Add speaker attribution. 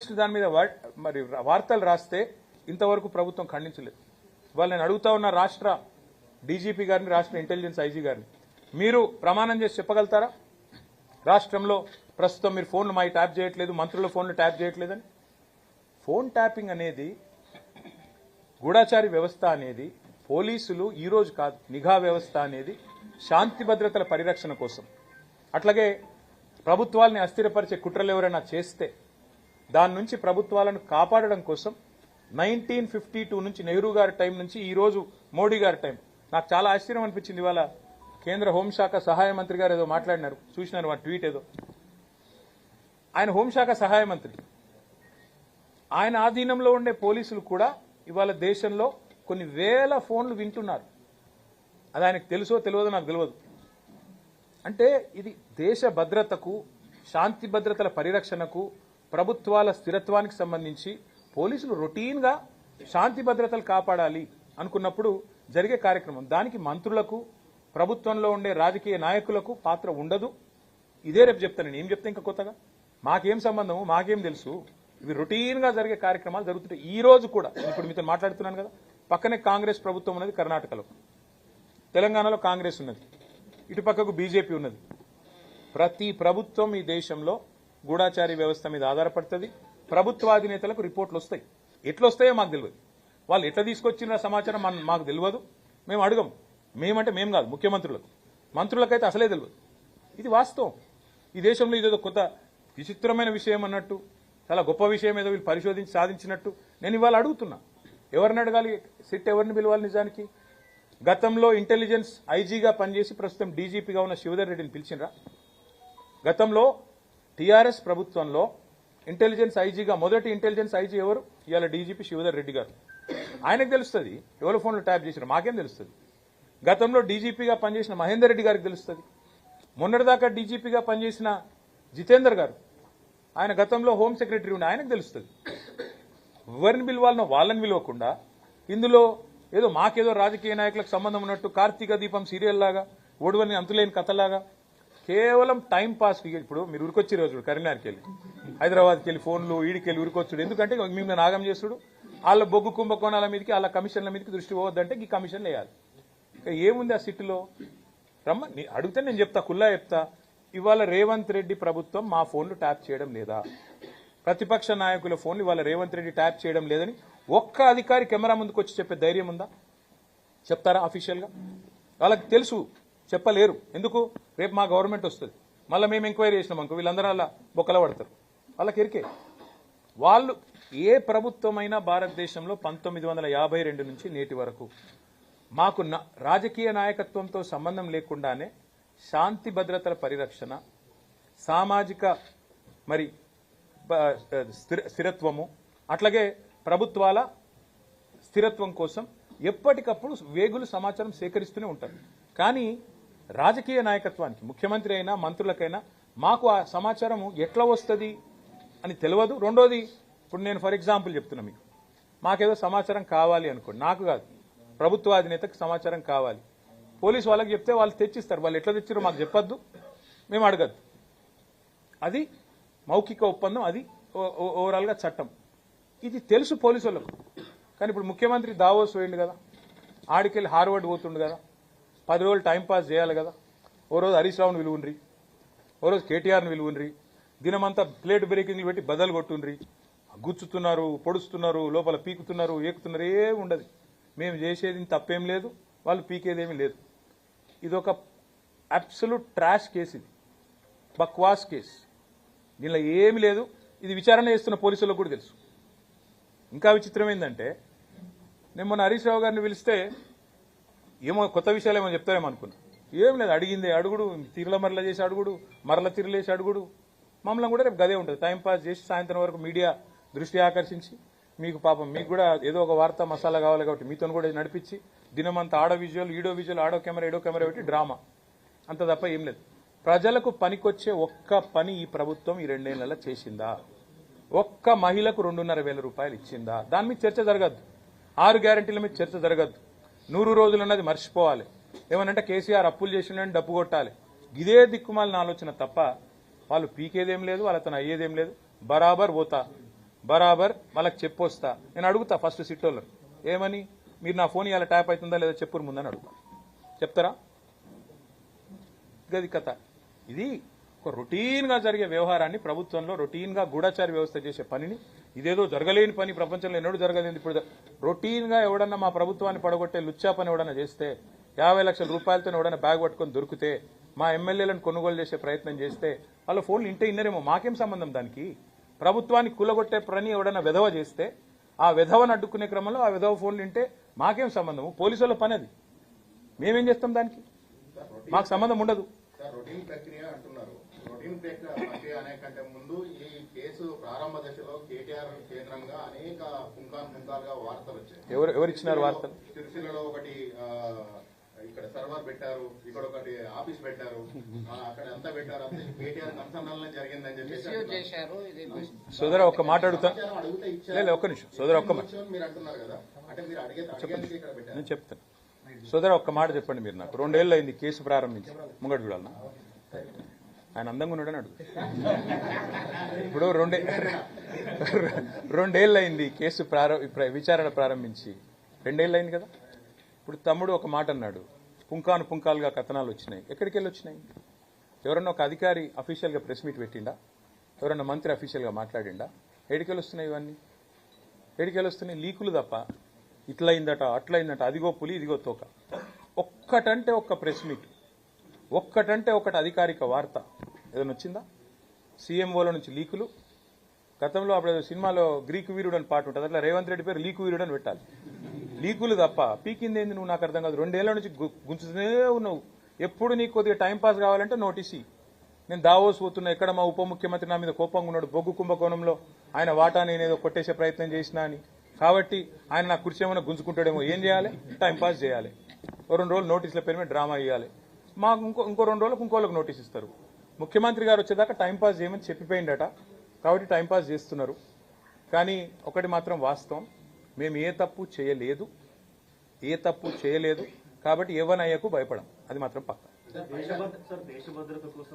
Speaker 1: దాని మీద మరి వార్తలు రాస్తే ఇంతవరకు ప్రభుత్వం ఖండించలేదు. వాళ్ళు నేను అడుగుతా ఉన్న రాష్ట్ర డీజీపీ గారిని, రాష్ట్ర ఇంటెలిజెన్స్ ఐజీ గారిని, మీరు ప్రమాణం చేసి చెప్పగలుగుతారా రాష్ట్రంలో ప్రస్తుతం మీరు ఫోన్లు మాకు ట్యాప్ చేయట్లేదు, మంత్రుల ఫోన్లు ట్యాప్ చేయట్లేదని? ఫోన్ ట్యాపింగ్ అనేది, గూఢచారి వ్యవస్థ అనేది పోలీసులు ఈ రోజు కాదు, నిఘా వ్యవస్థ అనేది శాంతి భద్రతల పరిరక్షణ కోసం, అట్లాగే ప్రభుత్వాల్ని అస్థిరపరిచే కుట్రలు ఎవరైనా చేస్తే దాని నుంచి ప్రభుత్వాలను కాపాడడం కోసం 1952 నుంచి నెహ్రూ గారి టైం నుంచి ఈ రోజు మోడీ గారి టైం. నాకు చాలా ఆశ్చర్యం అనిపించింది. ఇవాళ కేంద్ర హోంశాఖ సహాయ మంత్రి గారు ఏదో మాట్లాడినారు, చూసినారు ఆ ట్వీట్. ఏదో ఆయన హోంశాఖ సహాయ మంత్రి, ఆయన ఆధీనంలో ఉండే పోలీసులు కూడా ఇవాళ దేశంలో కొన్ని వేల ఫోన్లు వింటున్నారు. అది ఆయనకు తెలుసో తెలియదో నాకు తెలియదు. అంటే ఇది దేశ భద్రతకు, శాంతి భద్రతల పరిరక్షణకు, ప్రభుత్వాల స్థిరత్వానికి సంబంధించి పోలీసులు రొటీన్గా శాంతి భద్రతలు కాపాడాలి అనుకున్నప్పుడు జరిగే కార్యక్రమం. దానికి మంత్రులకు, ప్రభుత్వంలో ఉండే రాజకీయ నాయకులకు పాత్ర ఉండదు. ఇదే రేపు చెప్తాను నేను. ఏం చెప్తే ఇంకా కొత్తగా మాకేం సంబంధము, మాకేం తెలుసు? ఇవి రొటీన్గా జరిగే కార్యక్రమాలు జరుగుతుంటాయి. ఈ రోజు కూడా ఇప్పుడు మీతో మాట్లాడుతున్నాను కదా, పక్కనే కాంగ్రెస్ ప్రభుత్వం ఉన్నది కర్ణాటకలో, తెలంగాణలో కాంగ్రెస్ ఉన్నది, ఇటు పక్కకు బీజేపీ ఉన్నది. ప్రతి ప్రభుత్వం ఈ దేశంలో గూఢాచారి వ్యవస్థ మీద ఆధారపడుతుంది. ప్రభుత్వాధినేతలకు రిపోర్ట్లు వస్తాయి. ఎట్లొస్తాయో మాకు తెలియదు. వాళ్ళు ఎట్లా తీసుకొచ్చిన సమాచారం మాకు తెలియదు. మేము అడగం. మేమంటే మేము కాదు, ముఖ్యమంత్రులకు, మంత్రులకైతే అసలే తెలియదు. ఇది వాస్తవం. ఈ దేశంలో ఇదేదో కొత్త విచిత్రమైన విషయం అన్నట్టు, చాలా గొప్ప విషయం ఏదో వీళ్ళు పరిశోధించి సాధించినట్టు నేను ఇవాళ అడుగుతున్నా. ఎవరిని అడగాలి? సిట్ ఎవరిని పిలవాలి? నిజానికి గతంలో ఇంటెలిజెన్స్ ఐజీగా పనిచేసి ప్రస్తుతం డీజీపీగా ఉన్న శివధర్ రెడ్డిని పిలిచినరా? గతంలో టీఆర్ఎస్ ప్రభుత్వంలో ఇంటెలిజెన్స్ ఐజీగా మొదటి ఇంటెలిజెన్స్ ఐజీ ఎవరు? ఇవాళ డీజీపీ శివధర్ రెడ్డి గారు. ఆయనకు తెలుస్తుంది ఎవరి ఫోన్లు ట్యాప్ చేసినారు, మాకేం తెలుస్తుంది? గతంలో డీజీపీగా పనిచేసిన మహేందర్ రెడ్డి గారికి తెలుస్తుంది. మొన్నటిదాకా డీజీపీగా పనిచేసిన జితేందర్ గారు, ఆయన గతంలో హోమ్ సెక్రటరీ ఉండి, ఆయనకు తెలుస్తుంది. ఎవరిని పిలవాలనో వాళ్ళని పిలవకుండా ఇందులో ఏదో మాకేదో రాజకీయ నాయకులకు సంబంధం ఉన్నట్టు కార్తీక దీపం సీరియల్ లాగా, ఒడవని అంతులేని కథలాగా కేవలం టైం పాస్. ఇప్పుడు మీరు ఉరికొచ్చి రోజు కరీంనగర్కి వెళ్ళి, హైదరాబాద్కి వెళ్ళి ఫోన్లు ఈడికెళ్ళి ఉరికొచ్చుడు. ఎందుకంటే మేము నాగం చేస్తుడు, వాళ్ళ బొగ్గు కుంభకోణాల మీదకి, వాళ్ళ కమిషన్ల మీదకి దృష్టి పోవద్దంటే ఈ కమిషన్ వేయాలి. ఇక ఏముంది ఆ సిటీలో? అడిగితే నేను చెప్తా, కుల్లా చెప్తా. ఇవాళ రేవంత్ రెడ్డి ప్రభుత్వం మా ఫోన్లు ట్యాప్ చేయడం లేదా? ప్రతిపక్ష నాయకుల ఫోన్లు ఇవాళ రేవంత్ రెడ్డి ట్యాప్ చేయడం లేదని ఒక్క అధికారి కెమెరా ముందుకు వచ్చి చెప్పే ధైర్యం ఉందా? చెప్తారా అఫీషియల్గా? వాళ్ళకి తెలుసు, చెప్పలేరు. ఎందుకు? రేపు మా గవర్నమెంట్ వస్తుంది, మళ్ళీ మేము ఎంక్వైరీ చేసినాం అనుకో, వీళ్ళందరూ అలా బొక్కల పడతారు. వాళ్ళకి ఎరికే. వాళ్ళు ఏ ప్రభుత్వమైనా భారతదేశంలో 1952 నుంచి నేటి వరకు మాకు రాజకీయ నాయకత్వంతో సంబంధం లేకుండానే శాంతి భద్రతల పరిరక్షణ, సామాజిక మరి స్థిరత్వము, అట్లాగే ప్రభుత్వాల స్థిరత్వం కోసం ఎప్పటికప్పుడు వేగులు సమాచారం సేకరిస్తూనే ఉంటారు. కానీ రాజకీయ నాయకత్వానికి, ముఖ్యమంత్రి అయినా మంత్రులకైనా మాకు ఆ సమాచారం ఎట్లా వస్తుంది అని తెలియదు. రెండోది, ఇప్పుడు నేను ఫర్ ఎగ్జాంపుల్ చెప్తున్నా మీకు, మాకేదో సమాచారం కావాలి అనుకోండి, నాకు కాదు ప్రభుత్వాధినేతకు సమాచారం కావాలి, పోలీసు వాళ్ళకి చెప్తే వాళ్ళు తెచ్చిస్తారు. వాళ్ళు ఎట్లా తెచ్చారో మాకు చెప్పొద్దు, మేము అడగద్దు. అది మౌఖిక ఒప్పందం, అది ఓవరాల్గా చట్టం. ఇది తెలుసు పోలీసు వాళ్ళకు. కానీ ఇప్పుడు ముఖ్యమంత్రి దావోస్ పోయిండు కదా, ఆడికెళ్ళి హార్వర్డ్ పోతుండు కదా, 10 రోజులు టైంపాస్ చేయాలి కదా. ఓ రోజు హరీష్ రావుని విలువుండ్రి, ఓ రోజు కేటీఆర్ని విలువుండ్రి, దినమంతా ప్లేట్ బ్రేకింగ్లు పెట్టి బదలు కొట్టుండ్రి, గుచ్చుతున్నారు, పొడుస్తున్నారు, లోపల పీకుతున్నారు, ఏకుతున్నారు. ఏం ఉండదు. మేము చేసేది తప్పేం లేదు, వాళ్ళు పీకేదేమీ లేదు. ఇదొక అబ్సల్యూట్ ట్రాష్ కేసు, ఇది బక్వాస్ కేసు. దీనిలో ఏమీ లేదు. ఇది విచారణ చేస్తున్న పోలీసులకు కూడా తెలుసు. ఇంకా విచిత్రం ఏంటంటే, నేను మొన్న హరీష్ రావు గారిని పిలిస్తే ఏమో కొత్త విషయాలు ఏమో చెప్తారేమో అనుకున్నా. ఏం లేదు, అడిగిందే అడుగుడు, తిరుల మరల చేసి అడుగుడు, మరల తిరులేసి అడుగుడు. మమ్మల్ని కూడా రేపు గదే ఉంటుంది. టైంపాస్ చేసి సాయంత్రం వరకు మీడియా దృష్టి ఆకర్షించి, మీకు పాపం మీకు కూడా ఏదో ఒక వార్త మసాలా కావాలి కాబట్టి మీతో కూడా నడిపించి దినమంతా ఆడో విజువల్, ఈడో విజువల్, ఆడో కెమెరా, ఈడో కెమెరా పెట్టి డ్రామా, అంత తప్ప ఏం లేదు. ప్రజలకు పనికొచ్చే ఒక్క పని ఈ ప్రభుత్వం ఈ 2 ఏళ్లలో చేసిందా? ఒక్క మహిళకు 2,500 రూపాయలు ఇచ్చిందా? దాని మీద చర్చ జరగద్దు. 6 గ్యారంటీల మీద చర్చ జరగద్దు. 100 రోజులు అన్నది మర్చిపోవాలి. ఏమనంటే కేసీఆర్ అప్పులు చేసిండని డబ్బు కొట్టాలి. ఇదే దిక్కుమాలిన ఆలోచన తప్ప వాళ్ళు పీకేదేం లేదు, వాళ్ళతో అయ్యేదేం లేదు. బరాబర్ పోతా బరాబర్ వాళ్ళకి చెప్పొస్తా. నేను అడుగుతా ఫస్ట్ సిట్టోళ్ళని ఏమని, మీరు నా ఫోన్ ఇవాళ ట్యాప్ అవుతుందా లేదా చెప్పురు ముందని అడుగుతా. చెప్తారా? గది కథ. ఇది ఒక రొటీన్గా జరిగే వ్యవహారాన్ని ప్రభుత్వంలో రొటీన్గా గూఢచారి వ్యవస్థ చేసే పనిని, ఇదేదో జరగలేని పని ప్రపంచంలో ఎన్నడూ జరగలేదు. ఇప్పుడు రొటీన్గా ఎవడన్నా మా ప్రభుత్వాన్ని పడగొట్టే లుచ్చా పని ఎవడన్నా చేస్తే, 50 లక్షల రూపాయలతో ఎవడన్నా బ్యాగ్ పట్టుకొని దొరికితే, మా ఎమ్మెల్యేలను కొనుగోలు చేసే ప్రయత్నం చేస్తే వాళ్ళ ఫోన్లు ఇంటే ఇన్నరేమో, మాకేం సంబంధం దానికి? ప్రభుత్వాన్ని కూలగొట్టే పని ఎవడన్నా వెధవ చేస్తే ఆ వెధవను అడ్డుకునే క్రమంలో ఆ వెధవ ఫోన్లు ఇంటే మాకేం సంబంధము? పోలీసుల పని అది. మేమేం చేస్తాం దానికి? మాకు సంబంధం ఉండదు.
Speaker 2: రొటీన్ ప్రక్రియ అంటున్నారు. రొటీన్ ప్రక్రియ అనే కంటే ముందు ఈ కేసు ప్రారంభ దశలో కేటీఆర్ కేంద్రంగా అనేక పుంకాలుగా వార్తలు వచ్చాయి.
Speaker 1: ఎవరు ఇచ్చినారు వార్తలు?
Speaker 2: సిరిసిల్లలో ఒకటి, ఇక్కడ సర్వర్ పెట్టారు, ఇక్కడ ఒకటి ఆఫీస్ పెట్టారు, అక్కడ అంతా పెట్టారు, అంతా కేటీఆర్ కన్సర్న్ జరిగిందని చెప్పేసి
Speaker 1: సోదరా ఒక్క మాట అడుగుతా. లేదు ఒక్క నిమిషం సోదరా, ఒక్క మాట
Speaker 2: మీరు అంటున్నారు కదా, అంటే మీరు అడిగేది ఇక్కడ పెట్టారు.
Speaker 1: నేను చెప్తాను సోదరా, ఒక్క మాట చెప్పండి. మీరు నాకు 2 ఏళ్ళు అయింది కేసు ప్రారంభించి, ముంగడు చూడాలన్నా ఆయన అందంగా ఉన్నాడని అడుగు. ఇప్పుడు 2 ఏళ్ళు అయింది కేసు విచారణ ప్రారంభించి, 2 ఏళ్ళు అయింది కదా. ఇప్పుడు తమ్ముడు ఒక మాట అన్నాడు, పుంకాలుగా కథనాలు వచ్చినాయి. ఎక్కడికి వెళ్ళి వచ్చినాయి? ఎవరన్నా ఒక అధికారి అఫీషియల్గా ప్రెస్ మీట్ పెట్టిండా? ఎవరన్నా మంత్రి అఫీషియల్గా మాట్లాడిండా? ఏడికెళ్ళి వస్తున్నాయి ఇవన్నీ? ఏడికెళ్ళి వస్తున్నాయి? లీకులు తప్ప. ఇట్లయిందట అట్లయిందట, అదిగో పులి ఇదిగో తోక. ఒక్కటంటే ఒక్క ప్రెస్ మీట్, ఒక్కటంటే ఒకటి అధికారిక వార్త ఏదైనా వచ్చిందా? సీఎంఓల నుంచి లీకులు. గతంలో అప్పుడు సినిమాలో గ్రీకు వీరుడు అని పాట ఉంటుంది, అట్లా రేవంత్ రెడ్డి పేరు లీకు వీరుడు అని పెట్టాలి. లీకులు తప్ప పీకిందేంది నువ్వు? నాకు అర్థం కాదు. 2 ఏళ్ల నుంచి గుంచుతూనే ఉన్నావు. ఎప్పుడు నీకు కొద్దిగా టైంపాస్ కావాలంటే నోటీస్. నేను దావోస్ పోతున్నా, ఎక్కడ మా ఉప ముఖ్యమంత్రి నా మీద కోపంగా ఉన్నాడు, బొగ్గు కుంభకోణంలో ఆయన వాటా నేనేదో కొట్టేసే ప్రయత్నం చేసినా అని. కాబట్టి ఆయన నా కుర్చీ ఏమైనా గుంజుకుంటాడేమో. ఏం చేయాలి? టైంపాస్ చేయాలి. 2 రోజులు నోటీసుల పేరు మీద డ్రామా ఇవ్వాలి. మాకు ఇంకో 2 రోజులకు ఇంకోళ్ళకి నోటీస్ ఇస్తారు. ముఖ్యమంత్రి గారు వచ్చేదాకా టైంపాస్ చేయమని చెప్పిపోయిందట. కాబట్టి టైంపాస్ చేస్తున్నారు. కానీ ఒకటి మాత్రం వాస్తవం, మేము ఏ తప్పు చేయలేదు. కాబట్టి ఏవనయ్యకు భయపడం, అది మాత్రం పక్కా.